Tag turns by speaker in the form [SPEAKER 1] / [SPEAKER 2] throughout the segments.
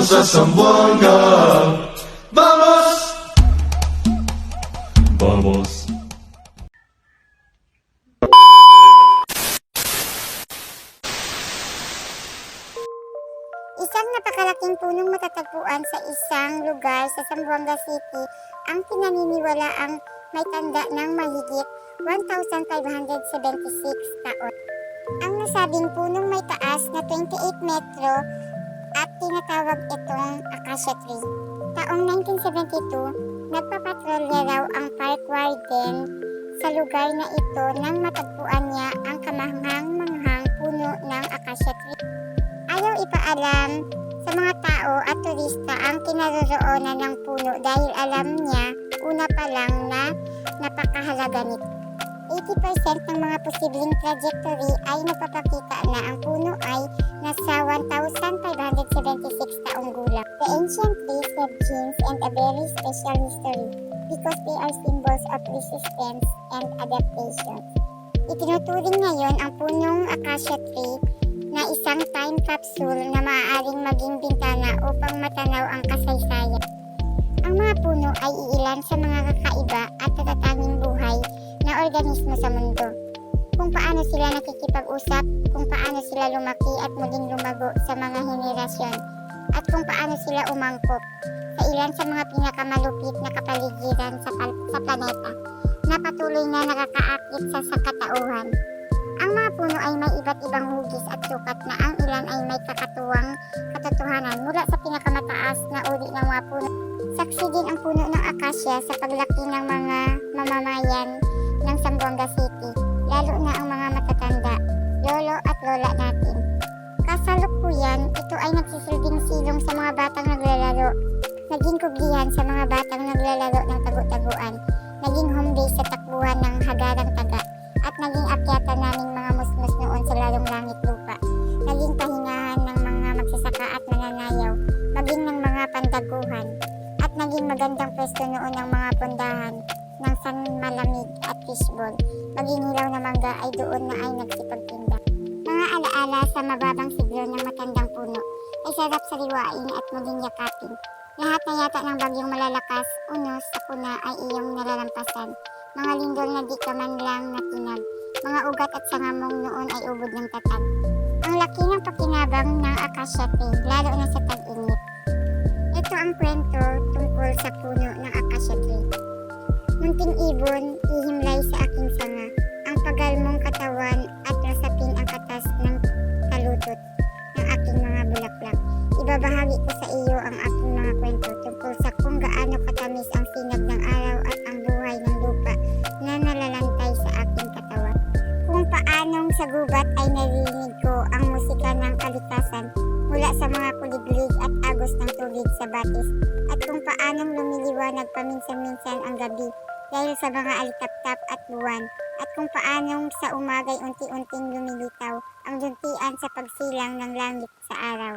[SPEAKER 1] Vamos a Zamboanga. Vamos. Vamos.
[SPEAKER 2] Isang napakalaking punong matatagpuan sa isang lugar sa Zamboanga City ang pinaniniwalaang may tanda ng mahigit 1,576 taon. Ang nasabing punong may taas na 28 metro at tinatawag itong Acacia Tree. Taong 1972, nagpapatrolya raw ang park warden sa lugar na ito nang matagpuan niya ang kamanghang-manghang puno ng Acacia Tree. Ayaw ipaalam sa mga tao at turista ang kinaroroonan ng puno dahil alam niya una pa lang na napakahalaga nito. 80% ng mga posibleng trajectory ay nagpapakita na ang puno ay nasa 1,576 taong gulang. The ancient trees have genes and a very special history because they are symbols of resistance and adaptation. Itinuturing ngayon ang punong Acacia Tree na isang time capsule na maaaring maging bintana upang matanaw ang kasaysayan. Ang mga puno ay iilan sa mga kakaiba at natatanging buhay na organismo sa mundo. Kung paano sila nakikipag-usap, kung paano sila lumaki at muling lumago sa mga henerasyon, at kung paano sila umangkop sa ilan sa mga pinakamalupit na kapaligiran sa planeta na patuloy na nakakaakit sa sakatauhan. Ang mga puno ay may iba't ibang hugis at sukat na ang ilan ay may kakatuwang katotohanan mula sa pinakamataas na uri ng mga puno. Saksi din ang puno ng acacia sa paglaki ng mga mamamayan ng Zamboanga City, lalo na ang mga matatanda, lolo at lola natin. Kasalukuyan, ito ay nagsisilbing silong sa mga batang naglalaro, naging kublihan sa mga batang naglalaro ng tagu-taguan, naging home base sa takbuhan ng hagarang taga, at naging akyatan naming mga musmus noon sa larong langit lupa, naging pahingahan ng mga magsasaka at mananayaw, maging ng mga pandaguhan, at naging magandang pwesto noon ng mga pondahan ng San Malamig at Fishball, maging hilaw na mangga ay doon na ay nagsipagtinda. Mga alaala sa mababang siglo ng matandang puno ay sarap sariwain at muling yakapin. Lahat na yata ng bagyong malalakas, unos, sakuna ay iyong nalalampasan. Mga lindol na di ka man lang natinag, mga ugat at sangamong noon ay ubod ng tatag. Ang laki ng pakinabang ng acacia tree, lalo na sa tag-init. Ito ang kwento tungkol sa puno ng acacia tree. Munting ibon, ihimlay sa aking sanga, ang pagalmong katawan at nasapin ang katas ng talutot ng aking mga bulaklak. Ibabahagi ko sa iyo ang aking mga kwento tungkol sa kung gaano katamis ang sinag ng araw at ang buhay ng lupa na nalalantay sa aking katawan. Kung paanong sa gubat ay narinig ko ang musika ng kalikasan mula sa mga kuliglig at agos ng tubig sa batis, at kung paanong lumiliwanag paminsan-minsan ang gabi dahil sa mga alitap-tap at buwan, at kung paanong sa umagay unti-unting lumilitaw ang duntian sa pagsilang ng langit sa araw.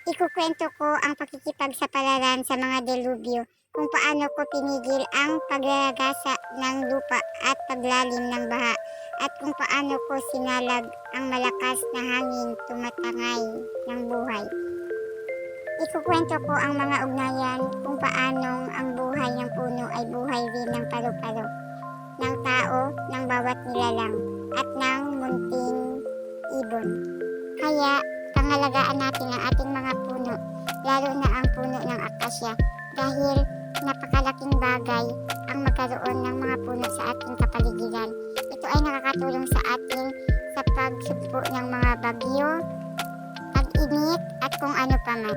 [SPEAKER 2] Ikukwento ko ang pakikipagsapalaran sa mga delubyo, kung paano ko pinigil ang paglagasa ng lupa at paglalim ng baha, at kung paano ko sinalag ang malakas na hangin tumatangay ng buhay. Ikukwento ko ang mga ugnayan kung paanong ang buhay ng puno ay buhay rin ng paru-paro, ng tao, ng bawat nilalang, at ng munting ibon. Kaya, pangalagaan natin ang ating mga puno, lalo na ang puno ng acacia, dahil napakalaking bagay ang magkaroon ng mga puno sa ating kapaligiran. Ito ay nakakatulong sa atin sa pagsugpo ng mga bagyo, pag-init, at kung ano pa man.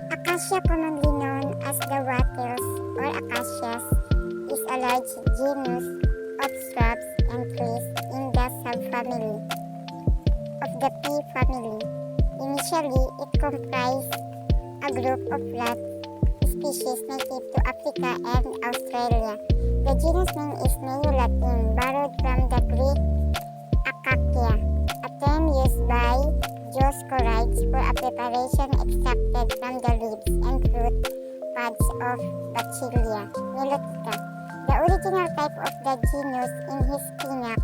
[SPEAKER 2] Acacia, commonly known as the wattles or acacias, is a large genus of shrubs and trees in the subfamily of the pea family. Initially, it comprised a group of flat species native to Africa and Australia. The genus name is Neo-Latin, borrowed from the Greek acacia, a term used by Dioscorides for a preparation extracted from the leaves and fruit pods of Bacillia nilotica, the original type of the genus in Hispinax.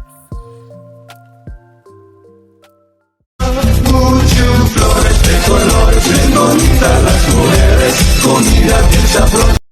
[SPEAKER 1] Mucho flores de colores, Bonita las mujeres, comida bien